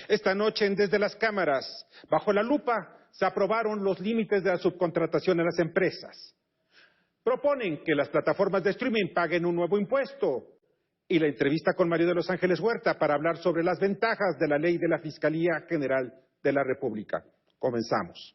Esta noche Desde las Cámaras, bajo la lupa, se aprobaron los límites de la subcontratación a las empresas. Proponen que las plataformas de streaming paguen un nuevo impuesto. Y la entrevista con Mario de los Ángeles Huerta para hablar sobre las ventajas de la ley de la Fiscalía General de la República. Comenzamos.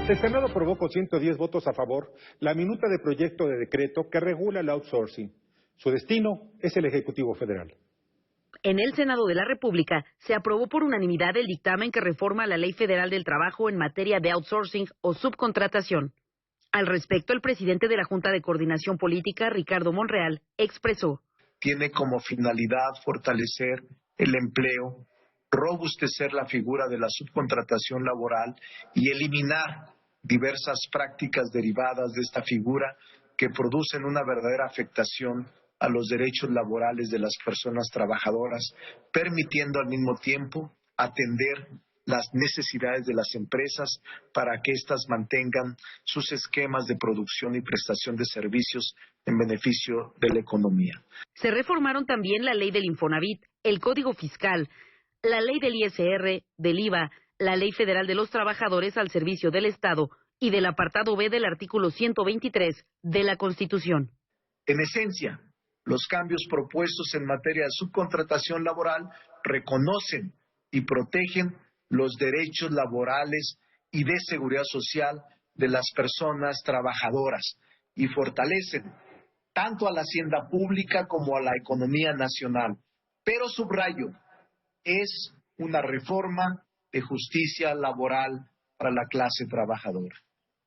El Senado aprobó con 110 votos a favor la minuta de proyecto de decreto que regula el outsourcing. Su destino es el Ejecutivo Federal. En el Senado de la República se aprobó por unanimidad el dictamen que reforma la Ley Federal del Trabajo en materia de outsourcing o subcontratación. Al respecto, el presidente de la Junta de Coordinación Política, Ricardo Monreal, expresó: tiene como finalidad fortalecer el empleo, robustecer la figura de la subcontratación laboral y eliminar diversas prácticas derivadas de esta figura que producen una verdadera afectación a los derechos laborales de las personas trabajadoras, permitiendo al mismo tiempo atender las necesidades de las empresas para que éstas mantengan sus esquemas de producción y prestación de servicios en beneficio de la economía. Se reformaron también la ley del Infonavit, el Código Fiscal, la ley del ISR, del IVA, la Ley Federal de los Trabajadores al Servicio del Estado y del apartado B del artículo 123 de la Constitución. En esencia, los cambios propuestos en materia de subcontratación laboral reconocen y protegen los derechos laborales y de seguridad social de las personas trabajadoras y fortalecen tanto a la hacienda pública como a la economía nacional. Pero subrayo, es una reforma de justicia laboral para la clase trabajadora.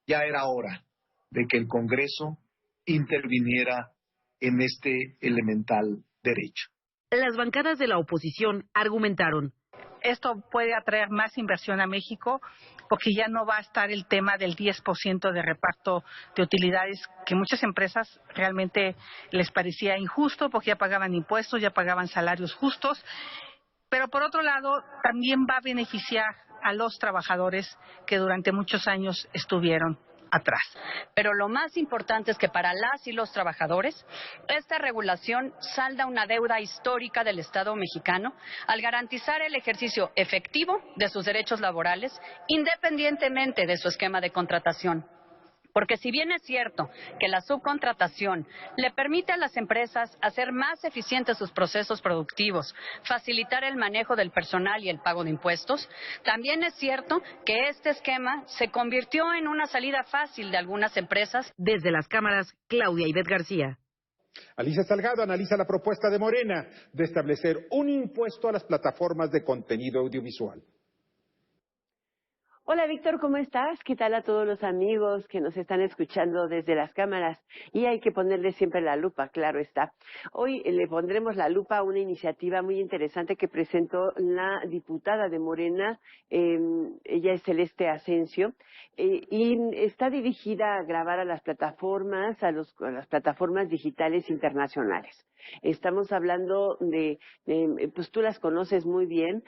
Ya era hora de que el Congreso interviniera en este elemental derecho. Las bancadas de la oposición argumentaron: esto puede atraer más inversión a México porque ya no va a estar el tema del 10% de reparto de utilidades que muchas empresas realmente les parecía injusto porque ya pagaban impuestos, ya pagaban salarios justos. Pero por otro lado, también va a beneficiar a los trabajadores que durante muchos años estuvieron atrás. Pero lo más importante es que para las y los trabajadores, esta regulación salda una deuda histórica del Estado mexicano al garantizar el ejercicio efectivo de sus derechos laborales, independientemente de su esquema de contratación. Porque si bien es cierto que la subcontratación le permite a las empresas hacer más eficientes sus procesos productivos, facilitar el manejo del personal y el pago de impuestos, también es cierto que este esquema se convirtió en una salida fácil de algunas empresas. Desde las cámaras, Claudia Ivette García. Alicia Salgado analiza la propuesta de Morena de establecer un impuesto a las plataformas de contenido audiovisual. Hola Víctor, ¿cómo estás? ¿Qué tal a todos los amigos que nos están escuchando desde las cámaras? Y hay que ponerle siempre la lupa, claro está. Hoy le pondremos la lupa a una iniciativa muy interesante que presentó la diputada de Morena, ella es Celeste Asensio, y está dirigida a grabar a las plataformas, a las plataformas digitales internacionales. Estamos hablando pues tú las conoces muy bien,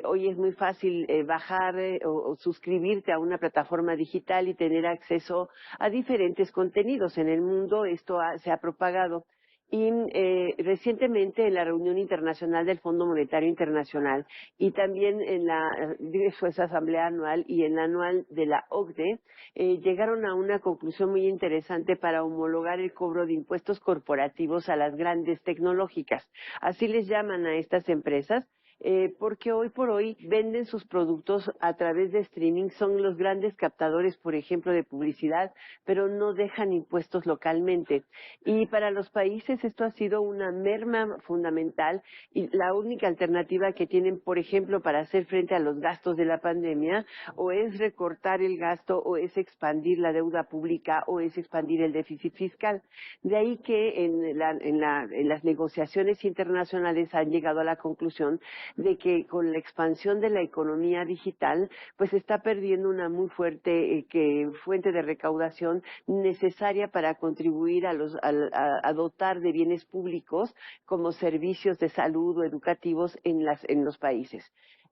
hoy es muy fácil bajar o suscribirte a una plataforma digital y tener acceso a diferentes contenidos. En el mundo esto se ha propagado. Y recientemente en la reunión internacional del Fondo Monetario Internacional y también en la asamblea anual y en la anual de la OCDE, llegaron a una conclusión muy interesante para homologar el cobro de impuestos corporativos a las grandes tecnológicas. Así les llaman a estas empresas. Porque hoy por hoy venden sus productos a través de streaming, son los grandes captadores, por ejemplo, de publicidad, pero no dejan impuestos localmente. Y para los países esto ha sido una merma fundamental y la única alternativa que tienen, por ejemplo, para hacer frente a los gastos de la pandemia, o es recortar el gasto, o es expandir la deuda pública, o es expandir el déficit fiscal. De ahí que en las negociaciones internacionales han llegado a la conclusión de que con la expansión de la economía digital, pues se está perdiendo una muy fuerte fuente de recaudación necesaria para contribuir a dotar de bienes públicos como servicios de salud o educativos en los países.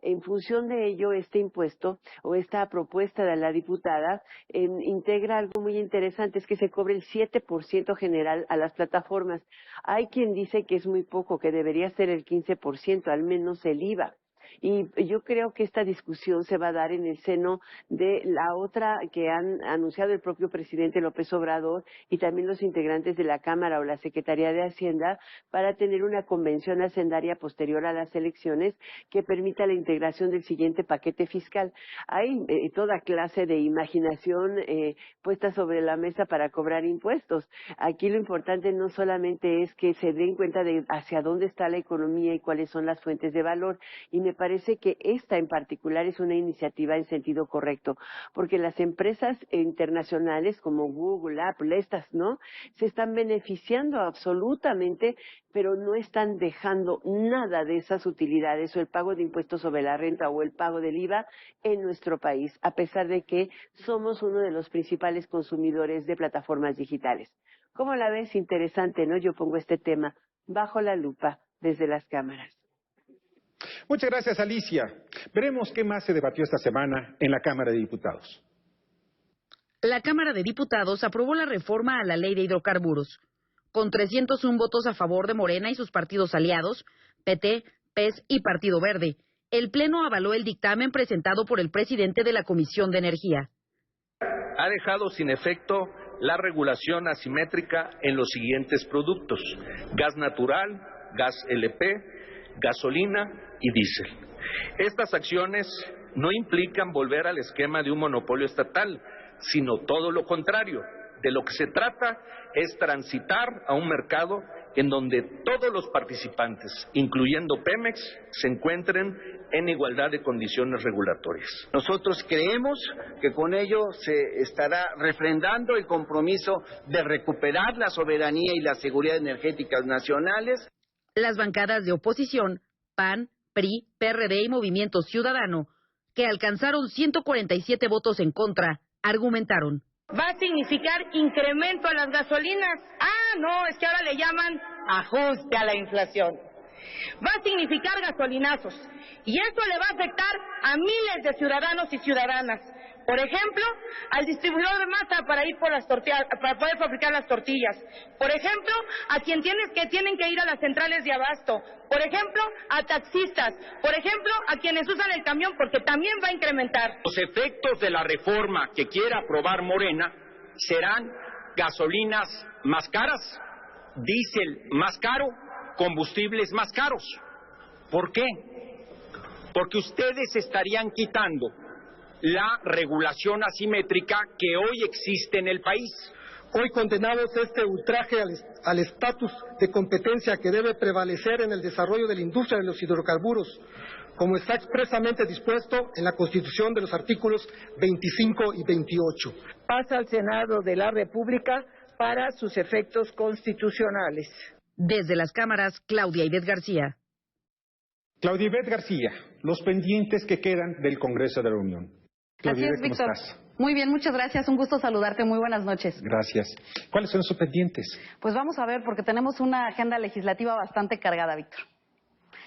En función de ello, este impuesto o esta propuesta de la diputada integra algo muy interesante, es que se cobre el 7% general a las plataformas. Hay quien dice que es muy poco, que debería ser el 15%, al menos el IVA. Y yo creo que esta discusión se va a dar en el seno de la otra que han anunciado el propio presidente López Obrador y también los integrantes de la Cámara o la Secretaría de Hacienda para tener una convención hacendaria posterior a las elecciones que permita la integración del siguiente paquete fiscal. Hay toda clase de imaginación puesta sobre la mesa para cobrar impuestos. Aquí lo importante no solamente es que se den cuenta de hacia dónde está la economía y cuáles son las fuentes de valor, y me parece que esta en particular es una iniciativa en sentido correcto, porque las empresas internacionales como Google, Apple, estas, ¿no?, se están beneficiando absolutamente, pero no están dejando nada de esas utilidades o el pago de impuestos sobre la renta o el pago del IVA en nuestro país, a pesar de que somos uno de los principales consumidores de plataformas digitales. ¿Cómo la ves? Interesante, ¿no? Yo pongo este tema bajo la lupa desde las cámaras. Muchas gracias, Alicia. Veremos qué más se debatió esta semana en la Cámara de Diputados. La Cámara de Diputados aprobó la reforma a la Ley de Hidrocarburos. Con 301 votos a favor de Morena y sus partidos aliados, PT, PES y Partido Verde, el Pleno avaló el dictamen presentado por el presidente de la Comisión de Energía. Ha dejado sin efecto la regulación asimétrica en los siguientes productos: gas natural, gas LP, gasolina y diésel. Estas acciones no implican volver al esquema de un monopolio estatal, sino todo lo contrario. De lo que se trata es transitar a un mercado en donde todos los participantes, incluyendo Pemex, se encuentren en igualdad de condiciones regulatorias. Nosotros creemos que con ello se estará refrendando el compromiso de recuperar la soberanía y la seguridad energéticas nacionales. Las bancadas de oposición, PAN, PRI, PRD y Movimiento Ciudadano, que alcanzaron 147 votos en contra, argumentaron: va a significar incremento a las gasolinas. No, es que ahora le llaman ajuste a la inflación. Va a significar gasolinazos y esto le va a afectar a miles de ciudadanos y ciudadanas. Por ejemplo, al distribuidor de masa para ir por las tortillas, para poder fabricar las tortillas. Por ejemplo, a quien tienen que ir a las centrales de abasto. Por ejemplo, a taxistas. Por ejemplo, a quienes usan el camión, porque también va a incrementar. Los efectos de la reforma que quiera aprobar Morena serán gasolinas más caras, diésel más caro, combustibles más caros. ¿Por qué? Porque ustedes estarían quitando la regulación asimétrica que hoy existe en el país. Hoy condenamos este ultraje al estatus de competencia que debe prevalecer en el desarrollo de la industria de los hidrocarburos, como está expresamente dispuesto en la Constitución de los artículos 25 y 28. Pasa al Senado de la República para sus efectos constitucionales. Desde las cámaras, Claudia Ivette García. Claudia Ivette García, los pendientes que quedan del Congreso de la Unión. Así es, Víctor. Muy bien, muchas gracias. Un gusto saludarte. Muy buenas noches. Gracias. ¿Cuáles son sus pendientes? Pues vamos a ver, porque tenemos una agenda legislativa bastante cargada, Víctor.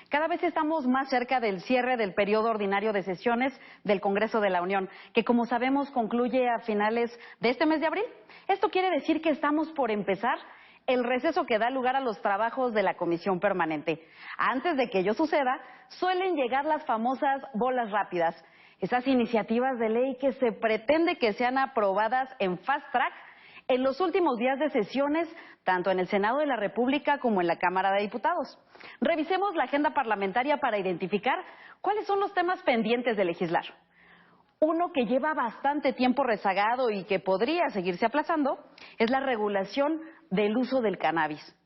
Cada vez estamos más cerca del cierre del periodo ordinario de sesiones del Congreso de la Unión, que como sabemos concluye a finales de este mes de abril. Esto quiere decir que estamos por empezar el receso que da lugar a los trabajos de la Comisión Permanente. Antes de que ello suceda, suelen llegar las famosas bolas rápidas, esas iniciativas de ley que se pretende que sean aprobadas en fast track en los últimos días de sesiones, tanto en el Senado de la República como en la Cámara de Diputados. Revisemos la agenda parlamentaria para identificar cuáles son los temas pendientes de legislar. Uno que lleva bastante tiempo rezagado y que podría seguirse aplazando es la regulación del uso del cannabis.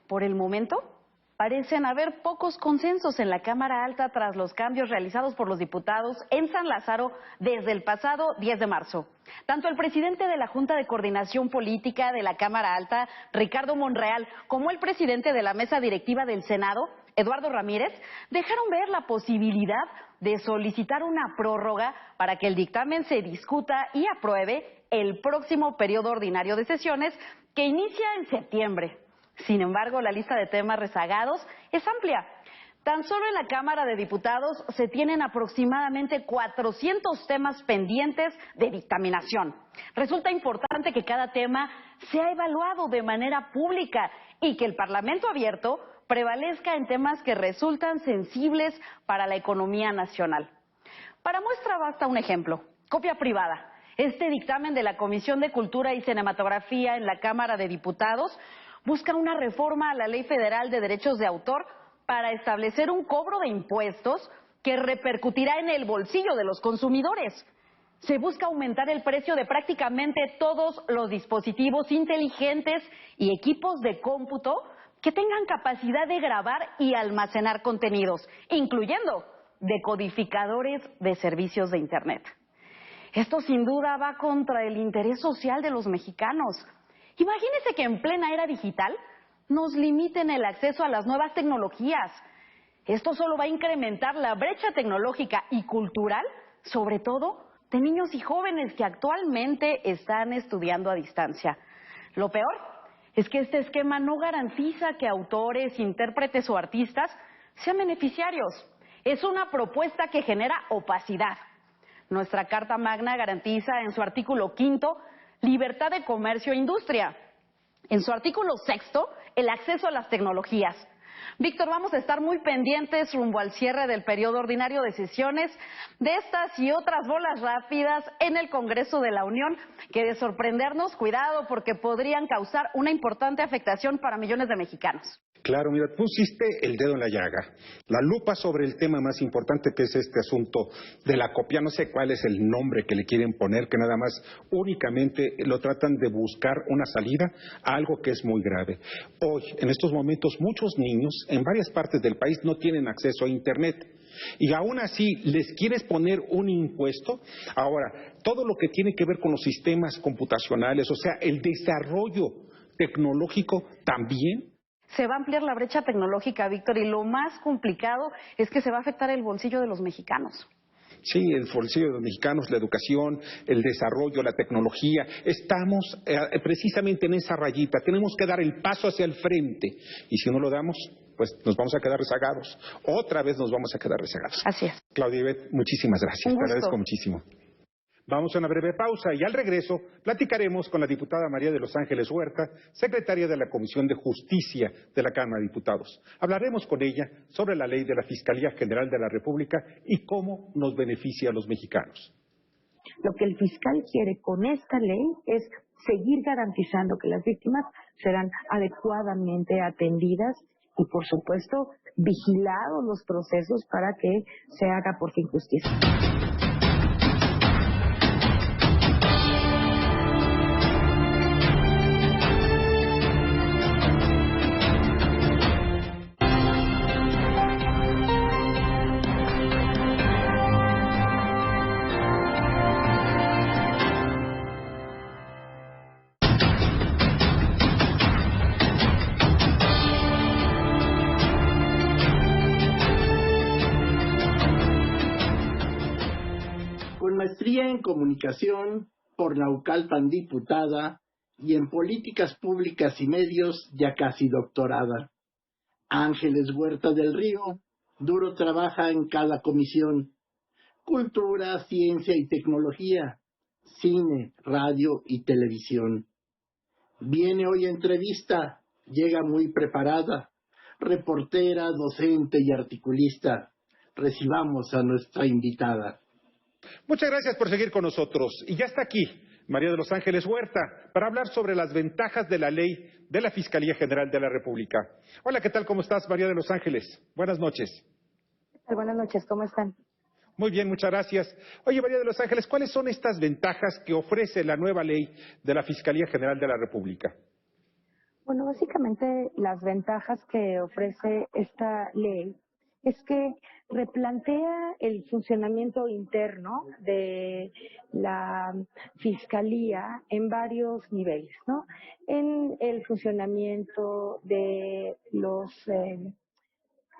Por el momento, parecen haber pocos consensos en la Cámara Alta tras los cambios realizados por los diputados en San Lázaro desde el pasado 10 de marzo. Tanto el presidente de la Junta de Coordinación Política de la Cámara Alta, Ricardo Monreal, como el presidente de la mesa directiva del Senado, Eduardo Ramírez, dejaron ver la posibilidad de solicitar una prórroga para que el dictamen se discuta y apruebe el próximo periodo ordinario de sesiones que inicia en septiembre. Sin embargo, la lista de temas rezagados es amplia. Tan solo en la Cámara de Diputados se tienen aproximadamente 400 temas pendientes de dictaminación. Resulta importante que cada tema sea evaluado de manera pública y que el Parlamento abierto prevalezca en temas que resultan sensibles para la economía nacional. Para muestra basta un ejemplo: copia privada. Este dictamen de la Comisión de Cultura y Cinematografía en la Cámara de Diputados busca una reforma a la Ley Federal de Derechos de Autor para establecer un cobro de impuestos que repercutirá en el bolsillo de los consumidores. Se busca aumentar el precio de prácticamente todos los dispositivos inteligentes y equipos de cómputo que tengan capacidad de grabar y almacenar contenidos, incluyendo decodificadores de servicios de Internet. Esto sin duda va contra el interés social de los mexicanos. Imagínense que en plena era digital nos limiten el acceso a las nuevas tecnologías. Esto solo va a incrementar la brecha tecnológica y cultural, sobre todo de niños y jóvenes que actualmente están estudiando a distancia. Lo peor es que este esquema no garantiza que autores, intérpretes o artistas sean beneficiarios. Es una propuesta que genera opacidad. Nuestra Carta Magna garantiza en su artículo 5 libertad de comercio e industria. En su artículo 6, el acceso a las tecnologías. Víctor, vamos a estar muy pendientes rumbo al cierre del periodo ordinario de sesiones de estas y otras bolas rápidas en el Congreso de la Unión, que de sorprendernos, cuidado, porque podrían causar una importante afectación para millones de mexicanos. Claro, mira, pusiste el dedo en la llaga. La lupa sobre el tema más importante, que es este asunto de la copia. No sé cuál es el nombre que le quieren poner, que nada más únicamente lo tratan de buscar una salida a algo que es muy grave. Hoy, en estos momentos, muchos niños en varias partes del país no tienen acceso a Internet. Y aún así, ¿les quieres poner un impuesto? Ahora, todo lo que tiene que ver con los sistemas computacionales, o sea, el desarrollo tecnológico también. Se va a ampliar la brecha tecnológica, Víctor, y lo más complicado es que se va a afectar el bolsillo de los mexicanos. Sí, el bolsillo de los mexicanos, la educación, el desarrollo, la tecnología. Estamos precisamente en esa rayita. Tenemos que dar el paso hacia el frente. Y si no lo damos, pues nos vamos a quedar rezagados. Otra vez nos vamos a quedar rezagados. Así es. Claudia Ivette, muchísimas gracias. Te agradezco muchísimo. Vamos a una breve pausa y al regreso platicaremos con la diputada María de los Ángeles Huerta, secretaria de la Comisión de Justicia de la Cámara de Diputados. Hablaremos con ella sobre la ley de la Fiscalía General de la República y cómo nos beneficia a los mexicanos. Lo que el fiscal quiere con esta ley es seguir garantizando que las víctimas serán adecuadamente atendidas y, por supuesto, vigilados los procesos para que se haga por fin justicia. Maestría en Comunicación por Naucalpan diputada y en Políticas Públicas y Medios ya casi doctorada. Ángeles Huerta del Río, duro trabaja en cada comisión. Cultura, ciencia y tecnología, cine, radio y televisión. Viene hoy a entrevista, llega muy preparada, reportera, docente y articulista. Recibamos a nuestra invitada. Muchas gracias por seguir con nosotros. Y ya está aquí María de los Ángeles Huerta para hablar sobre las ventajas de la ley de la Fiscalía General de la República. Hola, ¿qué tal? ¿Cómo estás, María de los Ángeles? Buenas noches. Buenas noches, ¿cómo están? Muy bien, muchas gracias. Oye, María de los Ángeles, ¿cuáles son estas ventajas que ofrece la nueva ley de la Fiscalía General de la República? Bueno, básicamente las ventajas que ofrece esta ley es que replantea el funcionamiento interno de la Fiscalía en varios niveles, ¿no? En el funcionamiento de los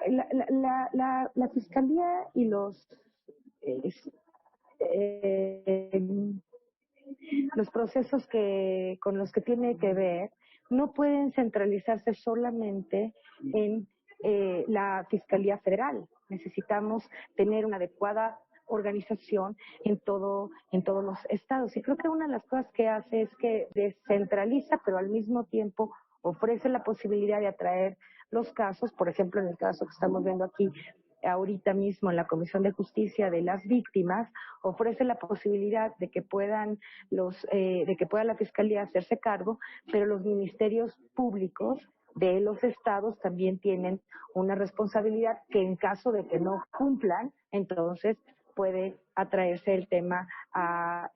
la Fiscalía y los procesos con los que tiene que ver no pueden centralizarse solamente en la Fiscalía Federal. Necesitamos tener una adecuada organización en todos los estados. Y creo que una de las cosas que hace es que descentraliza, pero al mismo tiempo ofrece la posibilidad de atraer los casos, por ejemplo, en el caso que estamos viendo aquí ahorita mismo en la Comisión de Justicia de las Víctimas, ofrece la posibilidad de que pueda la Fiscalía hacerse cargo, pero los ministerios públicos de los estados también tienen una responsabilidad que en caso de que no cumplan, entonces puede atraerse el tema a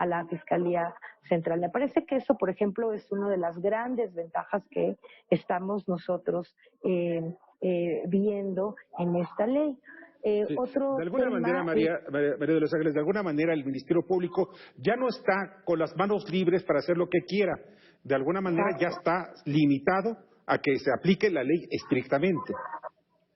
la Fiscalía Central. Me parece que eso, por ejemplo, es una de las grandes ventajas que estamos nosotros viendo en esta ley. Sí. De alguna manera, María de los Ángeles, de alguna manera el Ministerio Público ya no está con las manos libres para hacer lo que quiera. De alguna manera ya está limitado a que se aplique la ley estrictamente.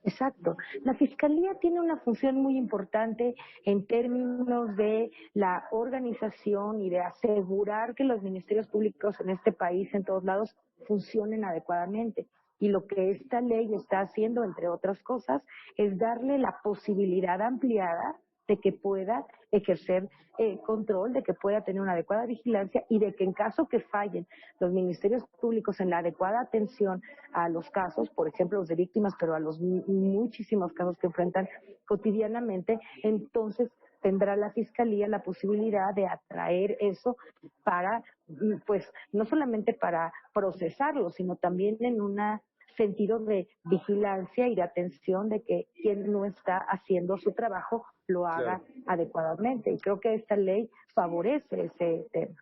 Exacto. La Fiscalía tiene una función muy importante en términos de la organización y de asegurar que los ministerios públicos en este país, en todos lados, funcionen adecuadamente. Y lo que esta ley está haciendo, entre otras cosas, es darle la posibilidad ampliada de que pueda ejercer control, de que pueda tener una adecuada vigilancia y de que en caso que fallen los ministerios públicos en la adecuada atención a los casos, por ejemplo los de víctimas, pero a los muchísimos casos que enfrentan cotidianamente, entonces tendrá la Fiscalía la posibilidad de atraer eso para, pues, no solamente para procesarlo, sino también en un sentido de vigilancia y de atención de que quien no está haciendo su trabajo lo haga adecuadamente. Y creo que esta ley favorece ese tema.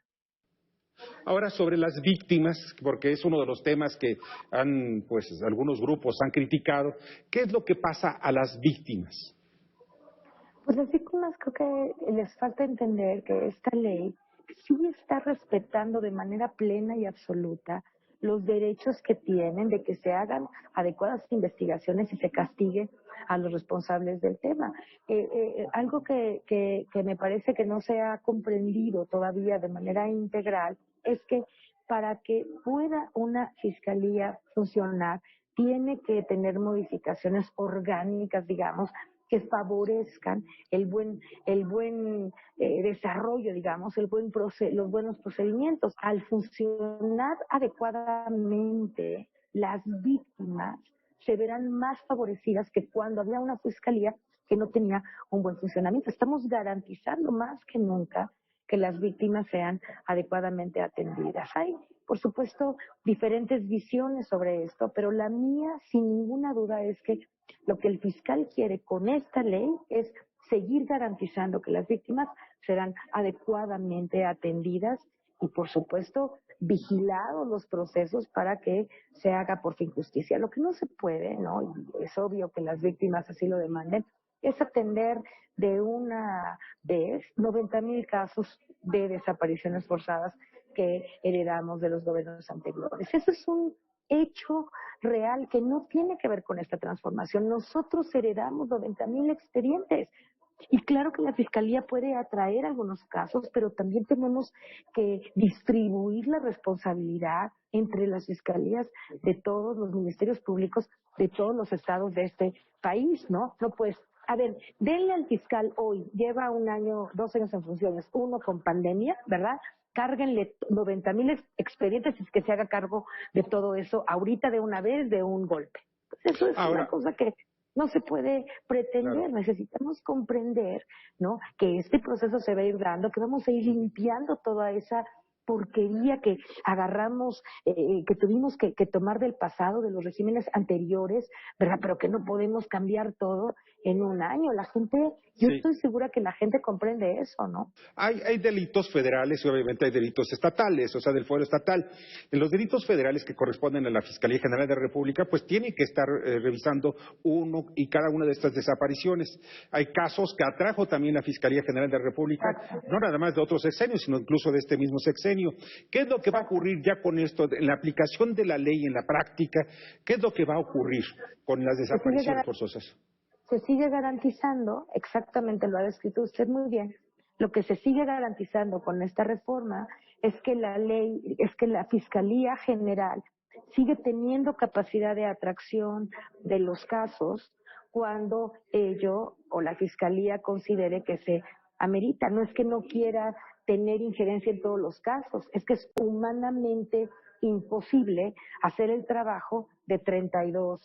Ahora, sobre las víctimas, porque es uno de los temas que algunos grupos han criticado, ¿qué es lo que pasa a las víctimas? Pues las víctimas creo que les falta entender que esta ley sí está respetando de manera plena y absoluta los derechos que tienen de que se hagan adecuadas investigaciones y se castigue a los responsables del tema. Algo que me parece que no se ha comprendido todavía de manera integral es que para que pueda una fiscalía funcionar, tiene que tener modificaciones orgánicas, digamos, que favorezcan el buen desarrollo, digamos, los buenos procedimientos. Al funcionar adecuadamente, las víctimas se verán más favorecidas que cuando había una fiscalía que no tenía un buen funcionamiento. Estamos garantizando más que nunca que las víctimas sean adecuadamente atendidas. Hay, por supuesto, diferentes visiones sobre esto, pero la mía, sin ninguna duda, es que lo que el fiscal quiere con esta ley es seguir garantizando que las víctimas serán adecuadamente atendidas y, por supuesto, vigilados los procesos para que se haga por fin justicia. Lo que no se puede, ¿no? Y es obvio que las víctimas así lo demanden, es atender de una vez 90,000 casos de desapariciones forzadas que heredamos de los gobiernos anteriores. Eso es un hecho real que no tiene que ver con esta transformación. Nosotros heredamos 90,000 expedientes. Y claro que la Fiscalía puede atraer algunos casos, pero también tenemos que distribuir la responsabilidad entre las fiscalías de todos los ministerios públicos de todos los estados de este país, ¿no? No, pues, a ver, denle al fiscal hoy, lleva 1 año, 2 años en funciones, uno con pandemia, ¿verdad? Cárguenle 90,000 expedientes y que se haga cargo de todo eso ahorita de una vez, de un golpe. Pues eso es una cosa que no se puede pretender. Claro. Necesitamos comprender, ¿no?, que este proceso se va a ir dando, que vamos a ir limpiando toda esa porquería que agarramos, que tuvimos que tomar del pasado, de los regímenes anteriores, ¿verdad? Pero que no podemos cambiar todo en un año. La gente, yo estoy segura que la gente comprende eso, ¿no? Hay delitos federales y obviamente hay delitos estatales, o sea, del fuero estatal. En los delitos federales que corresponden a la Fiscalía General de la República, pues tienen que estar revisando uno y cada una de estas desapariciones. Hay casos que atrajo también la Fiscalía General de la República, no nada más de otros sexenios, sino incluso de este mismo sexenio. ¿Qué es lo que va a ocurrir ya con esto, en la aplicación de la ley, en la práctica? ¿Qué es lo que va a ocurrir con las desapariciones forzosas? Se sigue garantizando, exactamente lo ha descrito usted muy bien, lo que se sigue garantizando con esta reforma es que la ley, es que la Fiscalía General sigue teniendo capacidad de atracción de los casos cuando ello o la Fiscalía considere que se amerita. No es que no quiera tener injerencia en todos los casos, es que es humanamente imposible hacer el trabajo de 32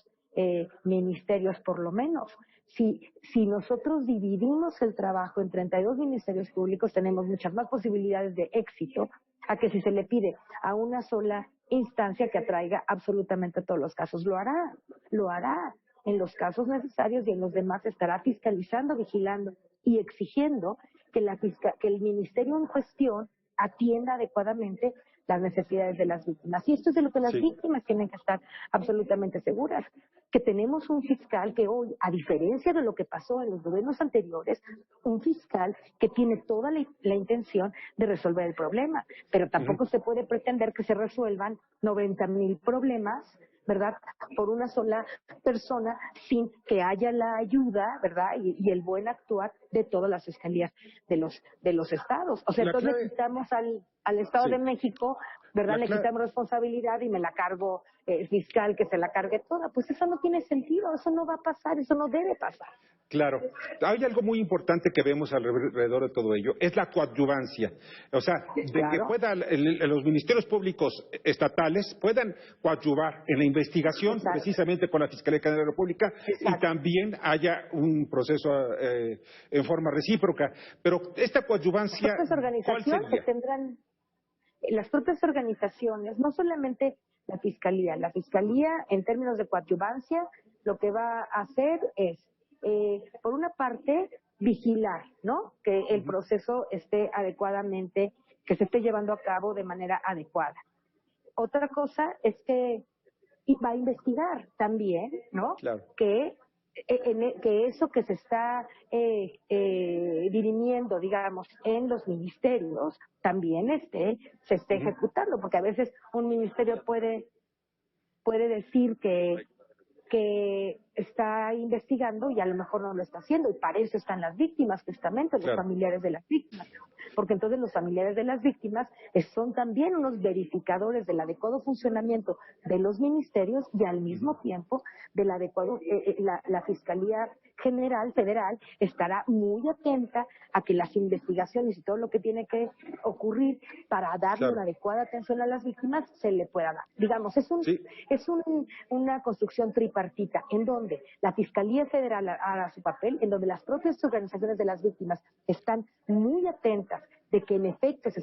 ministerios por lo menos. Si nosotros dividimos el trabajo en 32 ministerios públicos, tenemos muchas más posibilidades de éxito a que si se le pide a una sola instancia que atraiga absolutamente todos los casos. Lo hará en los casos necesarios y en los demás estará fiscalizando, vigilando y exigiendo que el ministerio en cuestión atienda adecuadamente las necesidades de las víctimas. Y esto es de lo que las víctimas tienen que estar absolutamente seguras, que tenemos un fiscal que hoy, a diferencia de lo que pasó en los gobiernos anteriores, un fiscal que tiene toda la intención de resolver el problema, pero tampoco se puede pretender que se resuelvan 90,000 problemas, ¿verdad?, por una sola persona sin que haya la ayuda, ¿verdad?, y el buen actuar de todas las fiscalías de los estados. O sea, entonces le quitamos al Estado de México, ¿verdad?, le quitamos responsabilidad y me la cargo el fiscal que se la cargue toda. Pues eso no tiene sentido, eso no va a pasar, eso no debe pasar. Claro. Hay algo muy importante que vemos alrededor de todo ello, es la coadyuvancia. O sea, que puedan los ministerios públicos estatales puedan coadyuvar en la investigación precisamente con la Fiscalía General de la República y también haya un proceso en forma recíproca. Pero esta coadyuvancia, ¿cuál sería? Las propias organizaciones, no solamente la Fiscalía en términos de coadyuvancia, lo que va a hacer es, por una parte, vigilar, ¿no?, que el proceso esté adecuadamente, que se esté llevando a cabo de manera adecuada. Otra cosa es que va a investigar también, ¿no?, que eso que se está dirimiendo, digamos, en los ministerios, también se esté ejecutando, porque a veces un ministerio puede decir que está investigando y a lo mejor no lo está haciendo, y para eso están las víctimas, justamente, los familiares de las víctimas, porque entonces los familiares de las víctimas son también unos verificadores del adecuado funcionamiento de los ministerios y al mismo tiempo del adecuado, la Fiscalía General Federal estará muy atenta a que las investigaciones y todo lo que tiene que ocurrir para darle una adecuada atención a las víctimas se le pueda dar. Digamos, es una construcción tripartita en donde la Fiscalía Federal haga su papel, en donde las propias organizaciones de las víctimas están muy atentas de que en efecto se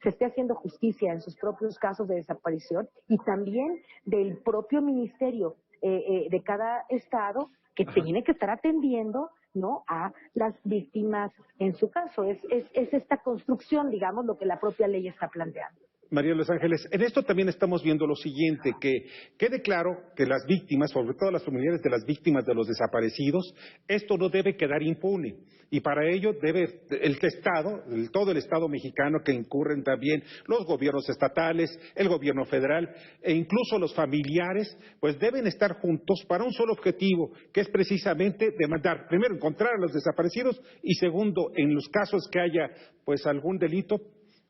esté haciendo justicia en sus propios casos de desaparición, y también del propio ministerio de cada estado que tiene que estar atendiendo, ¿no?, a las víctimas en su caso. Es esta construcción, digamos, lo que la propia ley está planteando. María Los Ángeles, en esto también estamos viendo lo siguiente, que quede claro que las víctimas, sobre todo las familiares de las víctimas de los desaparecidos, esto no debe quedar impune. Y para ello debe el Estado, todo el Estado mexicano, que incurren también los gobiernos estatales, el gobierno federal e incluso los familiares, pues deben estar juntos para un solo objetivo, que es precisamente demandar, primero, encontrar a los desaparecidos y segundo, en los casos que haya pues algún delito,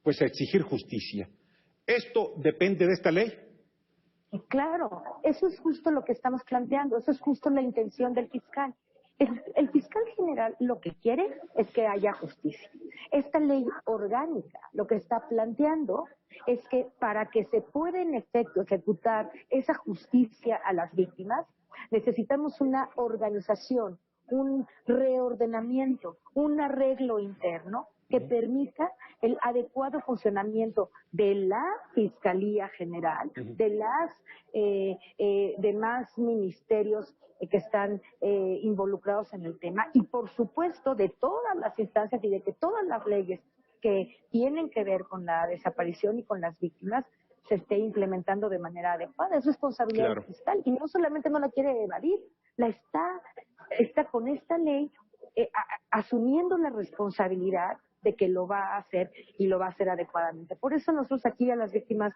pues exigir justicia. ¿Esto depende de esta ley? Claro, eso es justo lo que estamos planteando, eso es justo la intención del fiscal. El fiscal general lo que quiere es que haya justicia. Esta ley orgánica lo que está planteando es que para que se pueda en efecto ejecutar esa justicia a las víctimas, necesitamos una organización, un reordenamiento, un arreglo interno que permita el adecuado funcionamiento de la Fiscalía General, de las demás ministerios que están involucrados en el tema y, por supuesto, de todas las instancias y de que todas las leyes que tienen que ver con la desaparición y con las víctimas se esté implementando de manera adecuada. Es responsabilidad fiscal y no solamente no la quiere evadir, la está con esta ley asumiendo la responsabilidad de que lo va a hacer y lo va a hacer adecuadamente. Por eso nosotros aquí a las víctimas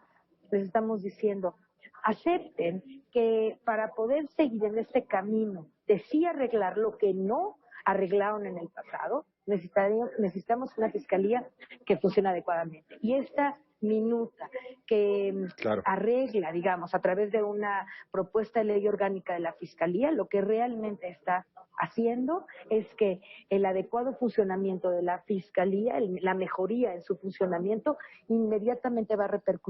les estamos diciendo, acepten que para poder seguir en este camino de sí arreglar lo que no arreglaron en el pasado, necesitamos una fiscalía que funcione adecuadamente. Y esta minuta que arregla, digamos, a través de una propuesta de ley orgánica de la Fiscalía, lo que realmente está haciendo es que el adecuado funcionamiento de la Fiscalía, la mejoría en su funcionamiento, inmediatamente va a repercutir